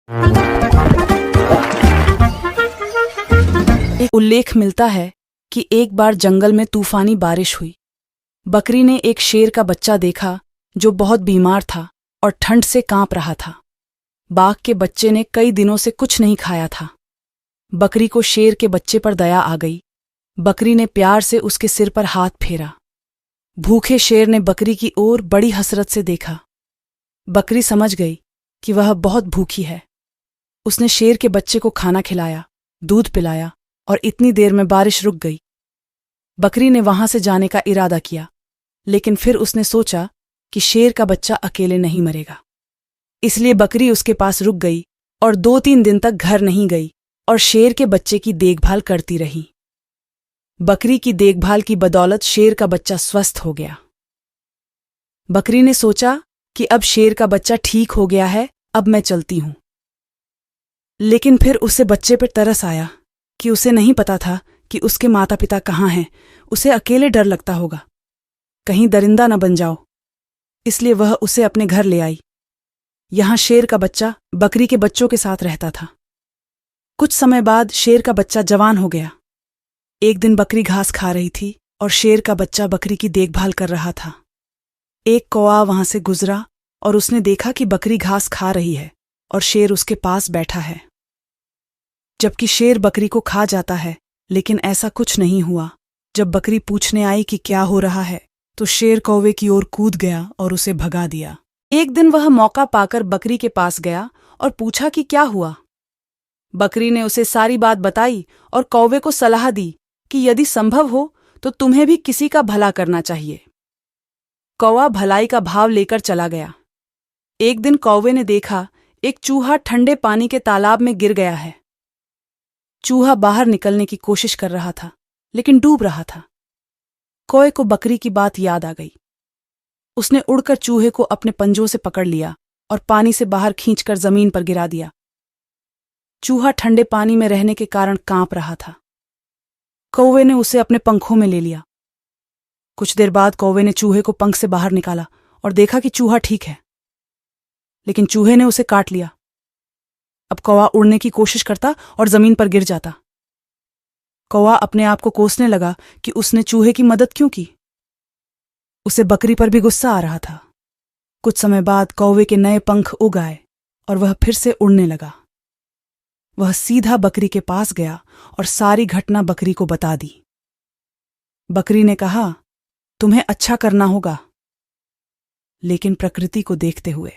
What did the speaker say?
एक उल्लेख मिलता है कि एक बार जंगल में तूफानी बारिश हुई। बकरी ने एक शेर का बच्चा देखा जो बहुत बीमार था और ठंड से कांप रहा था। बाघ के बच्चे ने कई दिनों से कुछ नहीं खाया था। बकरी को शेर के बच्चे पर दया आ गई। बकरी ने प्यार से उसके सिर पर हाथ फेरा। भूखे शेर ने बकरी की ओर बड़ी हसरत से देखा। बकरी समझ गई कि वह बहुत भूखी है। उसने शेर के बच्चे को खाना खिलाया, दूध पिलाया और इतनी देर में बारिश रुक गई। बकरी ने वहां से जाने का इरादा किया, लेकिन फिर उसने सोचा कि शेर का बच्चा अकेले नहीं मरेगा। इसलिए बकरी उसके पास रुक गई और 2-3 दिन तक घर नहीं गई और शेर के बच्चे की देखभाल करती रही। बकरी की देखभाल की बदौलत शेर का बच्चा स्वस्थ हो गया। बकरी ने सोचा कि अब शेर का बच्चा ठीक हो गया है, अब मैं चलती हूं। लेकिन फिर उसे बच्चे पर तरस आया कि उसे नहीं पता था कि उसके माता पिता कहाँ हैं। उसे अकेले डर लगता होगा, कहीं दरिंदा न बन जाओ। इसलिए वह उसे अपने घर ले आई। यहां शेर का बच्चा बकरी के बच्चों के साथ रहता था। कुछ समय बाद शेर का बच्चा जवान हो गया। एक दिन बकरी घास खा रही थी और शेर का बच्चा बकरी की देखभाल कर रहा था। एक कौवा वहां से गुजरा और उसने देखा कि बकरी घास खा रही है और शेर उसके पास बैठा है। जबकि शेर बकरी को खा जाता है, लेकिन ऐसा कुछ नहीं हुआ। जब बकरी पूछने आई कि क्या हो रहा है, तो शेर कौवे की ओर कूद गया और उसे भगा दिया। एक दिन वह मौका पाकर बकरी के पास गया और पूछा कि क्या हुआ। बकरी ने उसे सारी बात बताई और कौवे को सलाह दी कि यदि संभव हो तो तुम्हें भी किसी का भला करना चाहिए। कौवा भलाई का भाव लेकर चला गया। एक दिन कौवे ने देखा एक चूहा ठंडे पानी के तालाब में गिर गया है। चूहा बाहर निकलने की कोशिश कर रहा था, लेकिन डूब रहा था। कौवे को बकरी की बात याद आ गई। उसने उड़कर चूहे को अपने पंजों से पकड़ लिया और पानी से बाहर खींचकर जमीन पर गिरा दिया। चूहा ठंडे पानी में रहने के कारण कांप रहा था। कौवे ने उसे अपने पंखों में ले लिया। कुछ देर बाद कौवे ने चूहे को पंख से बाहर निकाला और देखा कि चूहा ठीक है, लेकिन चूहे ने उसे काट लिया। अब कौवा उड़ने की कोशिश करता और जमीन पर गिर जाता। कौवा अपने आप को कोसने लगा कि उसने चूहे की मदद क्यों की। उसे बकरी पर भी गुस्सा आ रहा था। कुछ समय बाद कौवे के नए पंख उग आए और वह फिर से उड़ने लगा। वह सीधा बकरी के पास गया और सारी घटना बकरी को बता दी। बकरी ने कहा, तुम्हें अच्छा करना होगा, लेकिन प्रकृति को देखते हुए।